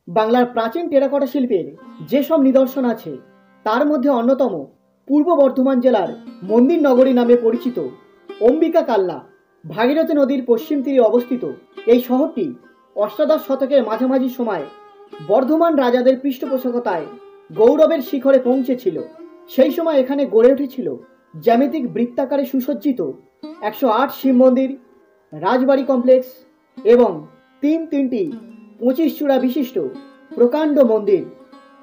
বাংলার প্রাচীন টেরাকোটা শিল্পের যেসব নিদর্শন আছে তার মধ্যে অন্যতম পূর্ব বর্ধমান জেলার মন্দির নগরী নামে পরিচিত অম্বিকা কাল্লা। ভাগীরথী নদীর পশ্চিম তীরে অবস্থিত এই শহরটি অষ্টাদশ শতকের মাঝামাঝি সময় বর্ধমান রাজাদের পৃষ্ঠপোষকতায় গৌরবের শিখরে পৌঁছেছিল। সেই সময় এখানে গড়ে উঠেছিল জ্যামিতিক বৃত্তাকারে সুসজ্জিত 108 শিব মন্দির, রাজবাড়ি কমপ্লেক্স এবং তিনটি 25 চূড়া বিশিষ্ট প্রকাণ্ড মন্দির।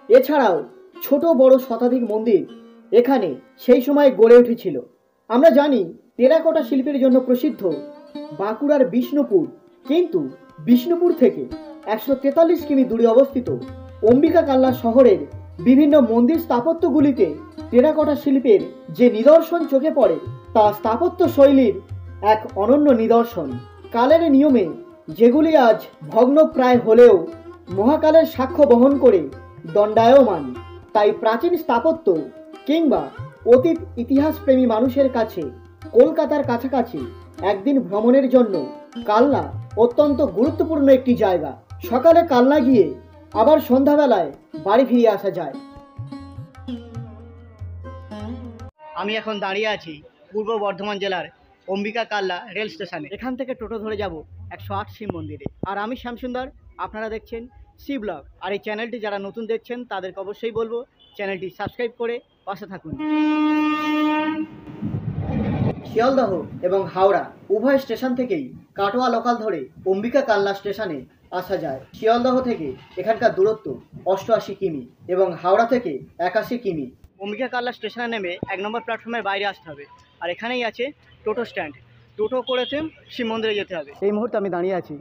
এছাড়াও ছোট বড় শতাধিক মন্দির এখানে সেই সময় গড়ে উঠেছিল। আমরা জানি টেরাকোটা শিল্পের জন্য প্রসিদ্ধ বাঁকুড়ার বিষ্ণুপুর, কিন্তু বিষ্ণুপুর থেকে 143 কিমি দূরে অবস্থিত অম্বিকা কাল্লা শহরের বিভিন্ন মন্দির স্থাপত্যগুলিতে টেরাকোটা শিল্পের যে নিদর্শন চোখে পড়ে তা স্থাপত্য শৈলীর এক অনন্য নিদর্শন। কালের নিয়মে যেগুলি আজ ভগ্নপ্রায় হলেও মহাকালের সাক্ষ্য বহন করে দণ্ডায়মান, তাই প্রাচীন স্থাপত্য কিংবা অতীত ইতিহাসপ্রেমী মানুষের কাছে কলকাতার কাছাকাছি একদিন ভ্রমণের জন্য কালনা অত্যন্ত গুরুত্বপূর্ণ একটি জায়গা। সকালে কালনা গিয়ে আবার সন্ধ্যাবেলায় বাড়ি ফিরে আসা যায়। আমি এখন দাঁড়িয়ে আছি পূর্ব বর্ধমান জেলার অম্বিকা কাল্লা রেল স্টেশনে। এখান থেকে টোটো ধরে যাব 108 শিব মন্দিরে। আর আমি শ্যামসুন্দর, আপনারা দেখছেন সি ব্লগ। আর এই চ্যানেলটি যারা নতুন দেখছেন তাদেরকে অবশ্যই বলবো চ্যানেলটি সাবস্ক্রাইব করে পাশে থাকুন। শিয়ালদহ এবং হাওড়া উভয় স্টেশন থেকেই কাটোয়া লোকাল ধরে অম্বিকা কাল্লা স্টেশনে আসা যায়। শিয়ালদহ থেকে এখানকার দূরত্ব 88 কিমি এবং হাওড়া থেকে 81 কিমি। অম্বিকা কাল্লা স্টেশনে নেমে 1 নম্বর প্ল্যাটফর্মের বাইরে আসতে হবে। আর এখানেই আছে টোটো স্ট্যান্ড। টোটো করেতে শিব মন্দিরে যেতে হবে। এই মুহূর্তে আমি দাঁড়িয়ে আছি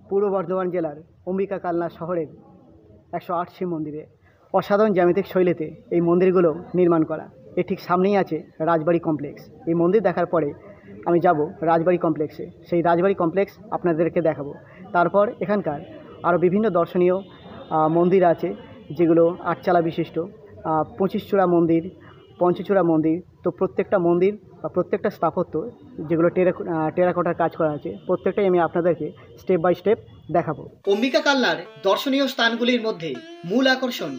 পূর্ব বর্ধমান জেলার অম্বিকা কাল্লা শহরের 108 শিব মন্দিরে। অসাধারণ জ্যামিতিক শৈলীতে এই মন্দিরগুলো নির্মাণ করা। এর ঠিক সামনেই আছে রাজবাড়ি কমপ্লেক্স। এই মন্দির দেখার পরে আমি যাব রাজবাড়ি কমপ্লেক্সে। সেই রাজবাড়ি কমপ্লেক্স আপনাদেরকে দেখাবো। তারপর এখানকার আরও বিভিন্ন দর্শনীয় মন্দির আছে, যেগুলো 8 চালা বিশিষ্ট, 25 চূড়া মন্দির, পঞ্চচূড়া মন্দির। তো প্রত্যেকটা মন্দির বা প্রত্যেকটা স্থাপত্য যেগুলো টেরাকোটার কাজ করা আছে প্রত্যেকটাই আমি আপনাদেরকে স্টেপ বাই স্টেপ দেখাবো। অম্বিকা কাল্লার দর্শনীয় স্থানগুলির মধ্যে মূল আকর্ষণ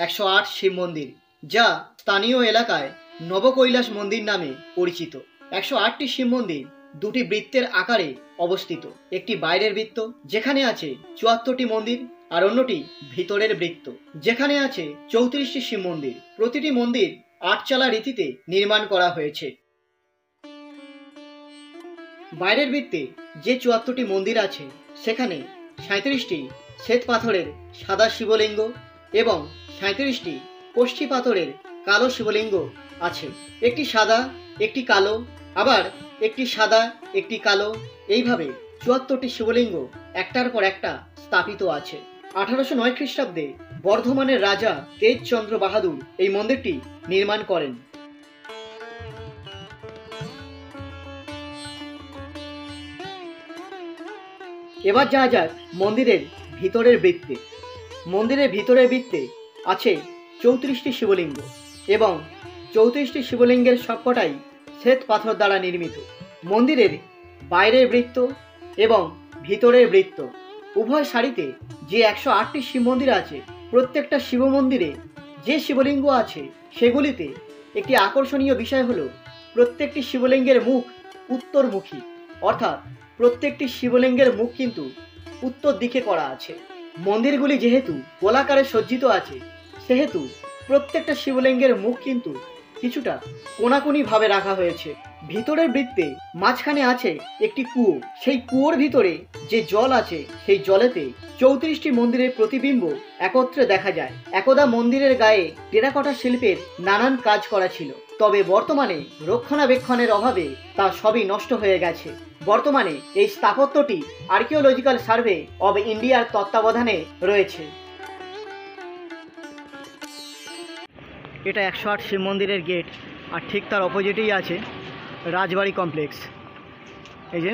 108 শিব মন্দির, যা স্থানীয় এলাকায় নবকৈলাস মন্দির নামে পরিচিত। 108টি শিব মন্দির দুটি বৃত্তের আকারে অবস্থিত। একটি বাইরের বৃত্ত যেখানে আছে 74টি মন্দির, আর অন্যটি ভিতরের বৃত্ত যেখানে আছে 34টি শিব মন্দির। প্রতিটি মন্দির 8 চালা রীতিতে নির্মাণ করা হয়েছে। বাইরের বৃত্তে যে 74টি মন্দির আছে সেখানে 37টি শ্বেত পাথরের সাদা শিবলিঙ্গ এবং 37টি কষ্টি পাথরের কালো শিবলিঙ্গ আছে। একটি সাদা, একটি কালো, আবার একটি সাদা, একটি কালো, এইভাবে 74টি শিবলিঙ্গ একটার পর একটা স্থাপিত আছে। 1809 খ্রিস্টাব্দে বর্ধমানের রাজা তেজচন্দ্র বাহাদুর এই মন্দিরটি নির্মাণ করেন। এবার যাওয়া যাক মন্দিরের ভিতরের বৃত্তে। মন্দিরের ভিতরের বৃত্তে আছে 34টি শিবলিঙ্গ এবং 34টি শিবলিঙ্গের সবকটাই শ্বেত পাথর দ্বারা নির্মিত। মন্দিরের বাইরের বৃত্ত এবং ভিতরের বৃত্ত উভয় সারিতে যে 108টি শিব মন্দির আছে, প্রত্যেকটা শিব মন্দিরে যে শিবলিঙ্গ আছে সেগুলিতে একটি আকর্ষণীয় বিষয় হলো প্রত্যেকটি শিবলিঙ্গের মুখ উত্তরমুখী, অর্থাৎ প্রত্যেকটি শিবলিঙ্গের মুখ কিন্তু উত্তর দিকে করা আছে। মন্দিরগুলি যেহেতু গোলাকারে সজ্জিত আছে সেহেতু প্রত্যেকটা শিবলিঙ্গের মুখ কিন্তু কিছুটা কোনাকুনি ভাবে রাখা হয়েছে। ভিতরের বৃত্তে মাঝখানে আছে একটি কুয়ো। সেই কুয়োর ভিতরে যে জল আছে সেই জলেতে 34টি মন্দিরের প্রতিবিম্ব একত্রে দেখা যায়। একদা মন্দিরের গায়ে টেরাকোটা শিল্পের নানান কাজ করা ছিল, তবে বর্তমানে রক্ষণাবেক্ষণের অভাবে তা সবই নষ্ট হয়ে গেছে। বর্তমানে এই স্থাপত্যটি আর্কিওলজিক্যাল সার্ভে অব ইন্ডিয়ার তত্ত্বাবধানে রয়েছে। এটা 108 শিব মন্দিরের গেট, আর ঠিক তার অপোজিটেই আছে রাজবাড়ি কমপ্লেক্স। এই যে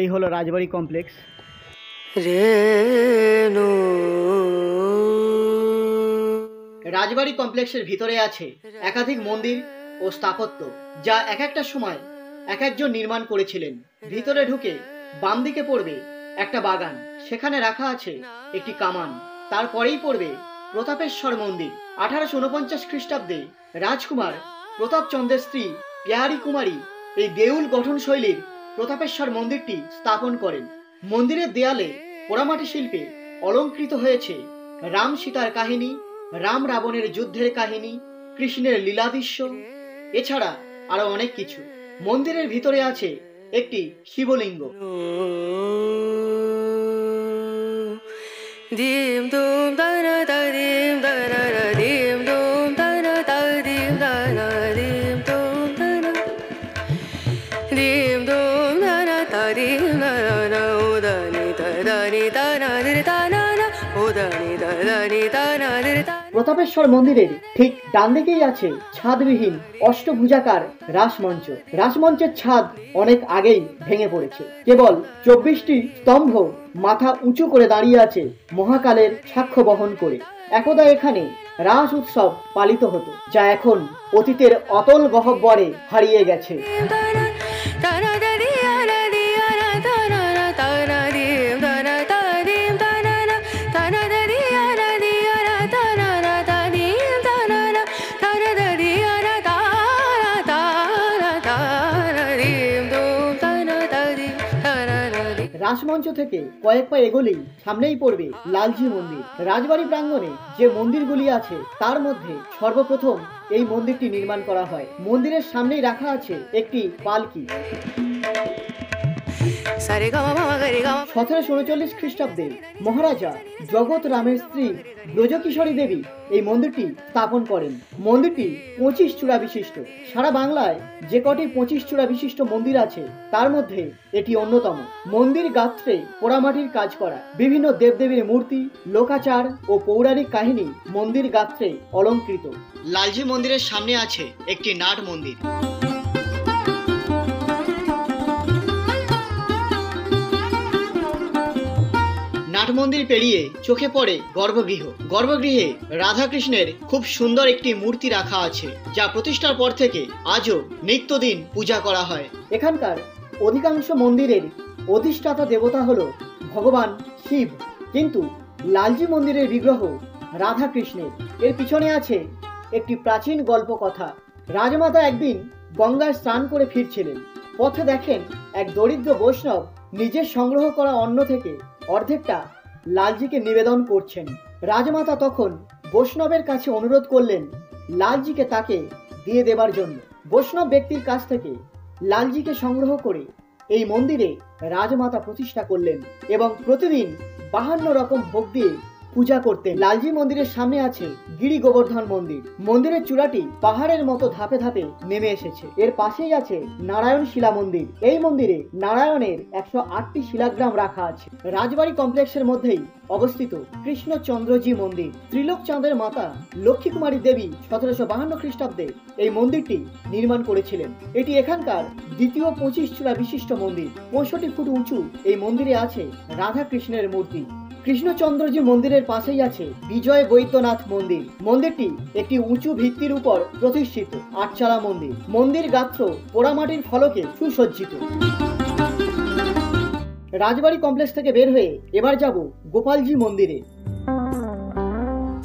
এই হলো রাজবাড়ি কমপ্লেক্স। রাজবাড়ি কমপ্লেক্সের ভিতরে আছে একাধিক মন্দির ও স্থাপত্য, যা এক একটা সময় এক একজন নির্মাণ করেছিলেন। ভিতরে ঢুকে বাম দিকে পড়বে একটা বাগান, সেখানে রাখা আছে একটি কামান। তারপরেই পড়বে প্রতাপেশ্বর মন্দির। 1849 খ্রিস্টাব্দে রাজকুমার প্রতাপচন্দ্রের স্ত্রী প্যারি কুমারী এই দেউল গঠন শৈলীর প্রতাপেশ্বর মন্দিরটি স্থাপন করেন। মন্দিরের দেয়ালে পোড়ামাটি শিল্পে অলঙ্কৃত হয়েছে রাম সীতার কাহিনী, রাম রাবণের যুদ্ধের কাহিনী, কৃষ্ণের লীলাদৃশ্য, এছাড়া আরো অনেক কিছু। মন্দিরের ভিতরে আছে একটি শিবলিঙ্গ। dim dum da na da dim da na na dim dum da na da dim da na dim dum da na dim dum da na da dim da na o da ni da na di da na na o da ni da na di da। Pratapeshwar মন্দিরের ঠিক ডান দিকেই আছে ছাদবিহীন অষ্টভুজাকার রাসমঞ্চ। রাসমঞ্চের ছাদ অনেক আগেই ভেঙে পড়েছে। কেবল 24টি স্তম্ভ মাথা উঁচু করে দাঁড়িয়ে আছে মহাকালের সাক্ষ্য বহন করে। একদা এখানে রাস উৎসব পালিত হতো, যা এখন অতীতের অতল গহ্বরে হারিয়ে গেছে। রাসমঞ্চ থেকে কয়েক পা এগোলেই সামনেই পড়বে লালজি মন্দির। রাজবাড়ি প্রাঙ্গণে যে মন্দিরগুলি আছে তার মধ্যে সর্বপ্রথম এই মন্দিরটি নির্মাণ করা হয়। মন্দিরের সামনেই রাখা আছে একটি পালকি। 1739 খ্রিস্টাব্দে মহারাজা জগৎ রামের স্ত্রী ব্রজকিশোরী দেবী এই মন্দিরটি স্থাপন করেন। মন্দিরটি 25 চূড়া বিশিষ্ট। সারা বাংলায় যে কটি 25 চূড়া বিশিষ্ট মন্দির আছে তার মধ্যে এটি অন্যতম। মন্দির গাত্রে পোড়ামাটির কাজ করা, বিভিন্ন দেবদেবীর মূর্তি, লোকাচার ও পৌরাণিক কাহিনী মন্দির গাত্রে অলঙ্কৃত। লালজি মন্দিরের সামনে আছে একটি নাট মন্দির। নাট মন্দির পেরিয়ে চোখে পড়ে গর্ভগৃহ। গর্ভগৃহে রাধাকৃষ্ণের খুব সুন্দর একটি মূর্তি রাখা আছে, যা প্রতিষ্ঠার পর থেকে আজও নিত্যদিন পূজা করা হয়। এখানকার অধিকাংশ মন্দিরের অধিষ্ঠাতা দেবতা হলো ভগবান শিব, কিন্তু লালজি মন্দিরের বিগ্রহ রাধাকৃষ্ণের। এর পিছনে আছে একটি প্রাচীন গল্প কথা। রাজমাতা একদিন গঙ্গায় স্নান করে ফিরছিলেন। পথে দেখেন এক দরিদ্র বৈষ্ণব নিজের সংগ্রহ করা অন্ন থেকে অর্ধেকটা লালজিকে নিবেদন করছেন। রাজমাতা তখন বৈষ্ণবের কাছে অনুরোধ করলেন লালজিকে তাকে দিয়ে দেবার জন্য। বৈষ্ণব ব্যক্তির কাছ থেকে লালজিকে সংগ্রহ করে এই মন্দিরে রাজমাতা প্রতিষ্ঠা করলেন এবং প্রতিদিন 52 রকম ভোগ দিয়ে পূজা করতেন। লালজি মন্দিরের সামনে আছে গিরি গোবর্ধন মন্দির। মন্দিরের চূড়াটি পাহাড়ের মতো ধাপে ধাপে নেমে এসেছে। এর পাশেই আছে নারায়ণ শিলা মন্দির। এই মন্দিরে নারায়ণের 108টি শিলাগ্রাম রাখা আছে। রাজবাড়ি কমপ্লেক্সের মধ্যেই অবস্থিত কৃষ্ণচন্দ্রজি মন্দির। ত্রিলোক চাঁদের মাতা লক্ষ্মী কুমারী দেবী 1752 খ্রিস্টাব্দে এই মন্দিরটি নির্মাণ করেছিলেন। এটি এখানকার দ্বিতীয় 25 চূড়া বিশিষ্ট মন্দির। 65 ফুট উঁচু এই মন্দিরে আছে রাধা কৃষ্ণের মূর্তি। কৃষ্ণচন্দ্রজি মন্দিরের পাশেই আছে বিজয় বৈদ্যনাথ মন্দির। মন্দিরটি একটি উঁচু ভিত্তির উপর প্রতিষ্ঠিত আটচালা মন্দির। মন্দির গাত্র পোড়ামাটির ফলকে সুসজ্জিত। রাজবাড়ি কমপ্লেক্স থেকে বের হয়ে এবার যাব গোপালজি মন্দিরে।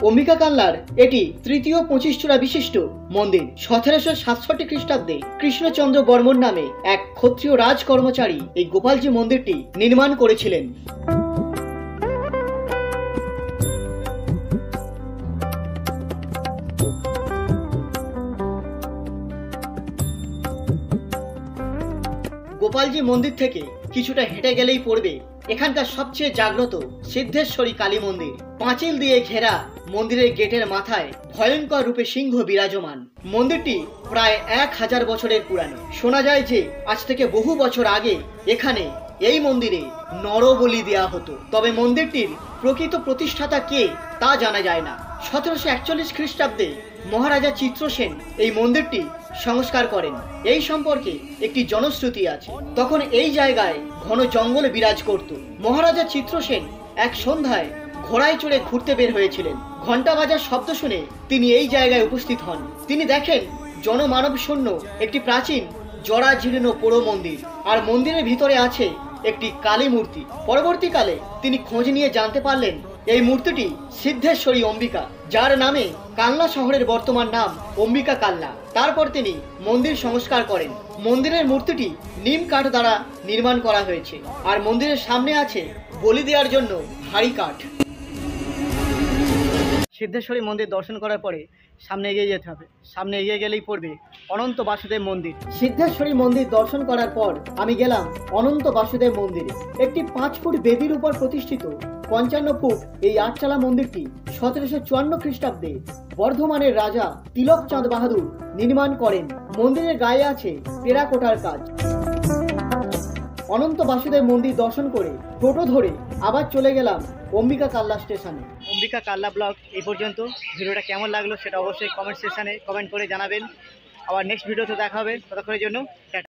অম্বিকা কাল্লার এটি তৃতীয় 25 চূড়া বিশিষ্ট মন্দির। 1767 খ্রিস্টাব্দে কৃষ্ণচন্দ্র বর্মন নামে এক ক্ষত্রিয় রাজ কর্মচারী এই গোপালজি মন্দিরটি নির্মাণ করেছিলেন। গোপালজি মন্দির থেকে কিছুটা হেঁটে গেলেই পড়বে এখানকার সবচেয়ে জাগ্রত সিদ্ধেশ্বরী কালী মন্দির। পাঁচিল দিয়ে ঘেরা মন্দিরের গেটের মাথায় ভয়ঙ্কর রূপে সিংহ বিরাজমান। মন্দিরটি প্রায় 1000 বছরের পুরানো। শোনা যায় যে আজ থেকে বহু বছর আগে এখানে এই মন্দিরে নরবলি দেয়া হতো। তবে মন্দিরটির প্রকৃত প্রতিষ্ঠাতা কে তা জানা যায় না। 1741 খ্রিস্টাব্দে মহারাজা চিত্রসেন এই মন্দিরটি সংস্কার করেন। এই সম্পর্কে একটি জনশ্রুতি আছে। তখন এই জায়গায় ঘন জঙ্গল বিরাজ করত। মহারাজা চিত্রসেন এক সন্ধ্যায় ঘোড়ায় চড়ে ঘুরতে বের হয়েছিলেন। ঘণ্টা বাজার শব্দ শুনে তিনি এই জায়গায় উপস্থিত হন। তিনি দেখেন জনমানব শূন্য একটি প্রাচীন জরাজীর্ণ পোড়ো মন্দির, আর মন্দিরের ভিতরে আছে একটি কালী মূর্তি। পরবর্তীকালে তিনি খোঁজ নিয়ে জানতে পারলেন এই মূর্তিটি সিদ্ধেশ্বরী অম্বিকা, যার নামে কালনা শহরের বর্তমান নাম অম্বিকা কাল্লা। তারপর তিনি মন্দির সংস্কার করেন। মন্দিরের মূর্তিটি নিম কাঠ দ্বারা নির্মাণ করা হয়েছে, আর মন্দিরের সামনে আছে বলি দেওয়ার জন্য হাড়ি কাঠ। সিদ্ধেশ্বরী মন্দির দর্শন করার পরে সামনে এগিয়ে যেতে হবে। সামনে এগিয়ে গেলেই পড়বে অনন্ত বাসুদেব মন্দির। সিদ্ধেশ্বরী মন্দির দর্শন করার পর আমি গেলাম অনন্ত বাসুদেব মন্দিরে। একটি 5 ফুট বেদির উপর প্রতিষ্ঠিত 55 ফুট এই আটচালা মন্দিরটি 1754 খ্রিস্টাব্দে বর্ধমানের রাজা তিলক চাঁদ বাহাদুর নির্মাণ করেন। মন্দিরের গায়ে আছে টেরাকোটার কাজ। অনন্ত বাসুদেব মন্দির দর্শন করে টোটো ধরে আবার চলে গেলাম অম্বিকা কাল্লা স্টেশনে। অম্বিকা কাল্লা ব্লগ এই পর্যন্ত। ভিডিওটা কেমন লাগলো সেটা অবশ্যই কমেন্ট সেকশনে কমেন্ট করে জানাবেন। আবার নেক্সট ভিডিওতে দেখা হবে। ততক্ষণের জন্য টাটা।